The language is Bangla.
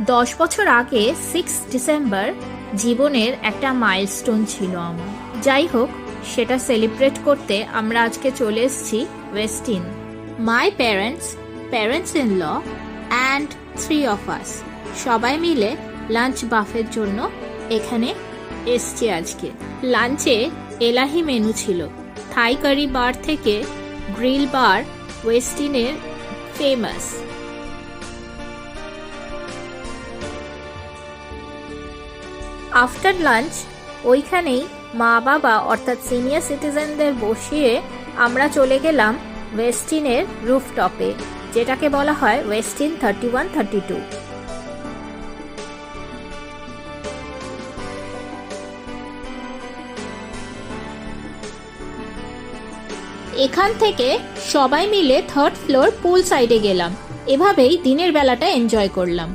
10 বছর আগে 6 ডিসেম্বর জীবনের একটা মাইলস্টোন ছিল আমার। যাই হোক, সেটা সেলিব্রেট করতে আমরা আজকে চলে এসেছি Westin. My parents in law and 3 of us সবাই মিলে লাঞ্চ বাফের জন্য এখানে এসছি আজকে। লাঞ্চে এলাহি মেনু ছিল, থাই কারি বার থেকে গ্রিল বার ওয়েস্টিনের ফেমাস। আফটার লাঞ্চ ওইখানেই মা বাবা অর্থাৎ সিনিয়র সিটিজেনদের বসিয়ে আমরা চলে গেলাম ওয়েস্টিনের রুফটপে, যেটাকে বলা হয় ওয়েস্টিন 31-32। এখান থেকে সবাই মিলে 3rd ফ্লোর পুল সাইডে গেলাম। এভাবেই দিনের বেলাটা এনজয় করলাম।